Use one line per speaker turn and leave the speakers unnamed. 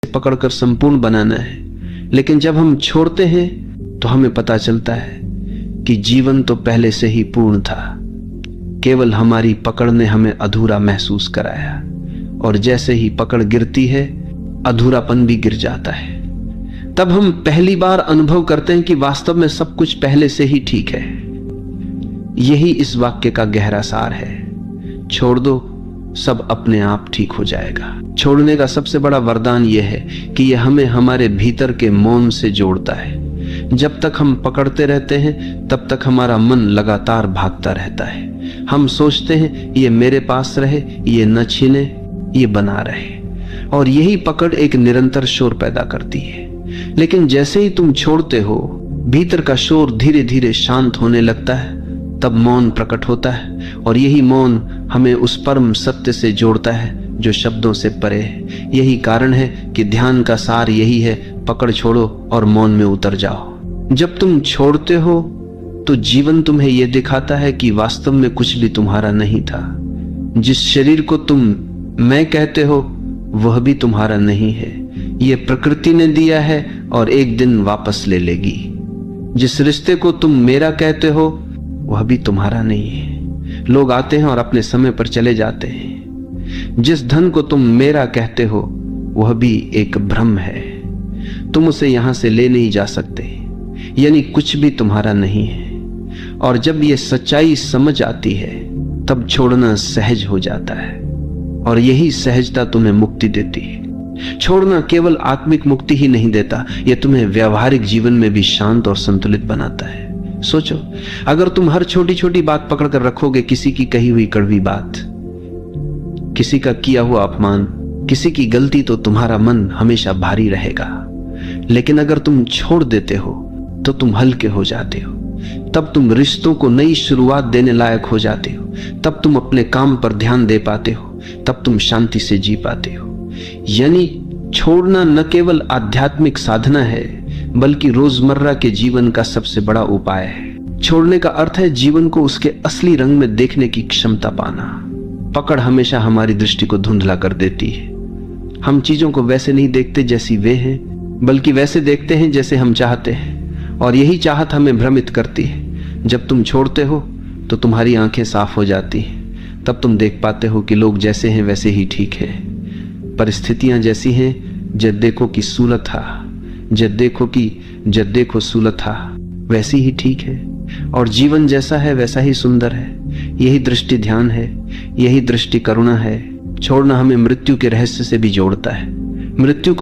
पकड़कर संपूर्ण बनाना है, लेकिन जब हम छोड़ते हैं तो हमें पता चलता है कि जीवन तो पहले से ही पूर्ण था, केवल हमारी पकड़ ने हमें अधूरा महसूस कराया। और जैसे ही पकड़ गिरती है, अधूरापन भी गिर जाता है। तब हम पहली बार अनुभव करते हैं कि वास्तव में सब कुछ पहले से ही ठीक है। यही इस वाक्य का गहरा सार है। छोड़ दो, सब अपने आप ठीक हो जाएगा। छोड़ने का सबसे बड़ा वरदान यह है कि यह हमें हमारे भीतर के मौन से जोड़ता है। जब तक हम पकड़ते रहते हैं, तब तक हमारा मन लगातार भागता रहता है। हम सोचते हैं ये मेरे पास रहे, ये न छीने, ये बना रहे, और यही पकड़ एक निरंतर शोर पैदा करती है। लेकिन जैसे ही तुम छोड़ते हो, भीतर का शोर धीरे धीरे शांत होने लगता है। तब मौन प्रकट होता है, और यही मौन हमें उस परम सत्य से जोड़ता है जो शब्दों से परे है। यही कारण है कि ध्यान का सार यही है, पकड़ छोड़ो और मौन में उतर जाओ। जब तुम छोड़ते हो तो जीवन तुम्हें यह दिखाता है कि वास्तव में कुछ भी तुम्हारा नहीं था। जिस शरीर को तुम मैं कहते हो, वह भी तुम्हारा नहीं है। यह प्रकृति ने दिया है और एक दिन वापस ले लेगी। जिस रिश्ते को तुम मेरा कहते हो, वह भी तुम्हारा नहीं है। लोग आते हैं और अपने समय पर चले जाते हैं। जिस धन को तुम मेरा कहते हो, वह भी एक भ्रम है। तुम उसे यहां से ले नहीं जा सकते, यानी कुछ भी तुम्हारा नहीं है। और जब यह सच्चाई समझ आती है, तब छोड़ना सहज हो जाता है, और यही सहजता तुम्हें मुक्ति देती है। छोड़ना केवल आत्मिक मुक्ति ही नहीं देता, यह तुम्हें व्यावहारिक जीवन में भी शांत और संतुलित बनाता है। सोचो, अगर तुम हर छोटी छोटी बात पकड़कर रखोगे, किसी की कही हुई कड़वी बात, किसी का किया हुआ अपमान, किसी की गलती, तो तुम्हारा मन हमेशा भारी रहेगा। लेकिन अगर तुम छोड़ देते हो तो तुम हल्के हो जाते हो। तब तुम रिश्तों को नई शुरुआत देने लायक हो जाते हो। तब तुम अपने काम पर ध्यान दे पाते हो। तब तुम शांति से जी पाते हो। यानी छोड़ना न केवल आध्यात्मिक साधना है, बल्कि रोजमर्रा के जीवन का सबसे बड़ा उपाय है। छोड़ने का अर्थ है जीवन को उसके असली रंग में देखने की क्षमता पाना। पकड़ हमेशा हमारी दृष्टि को धुंधला कर देती है। हम चीजों को वैसे नहीं देखते जैसी वे हैं, बल्कि वैसे देखते हैं जैसे हम चाहते हैं, और यही चाहत हमें भ्रमित करती है। जब तुम छोड़ते हो तो तुम्हारी आंखें साफ हो जाती हैं। तब तुम देख पाते हो कि लोग जैसे हैं वैसे ही ठीक है, परिस्थितियां जैसी हैं, जब देखो कि सूलत था, जब देखो सूलत था, वैसी ही ठीक है, और जीवन जैसा है वैसा ही सुंदर है। यही दृष्टि ध्यान है, यही दृष्टि करुणा है। छोड़ना हमें मृत्यु के रहस्य से भी जोड़ता है। मृत्यु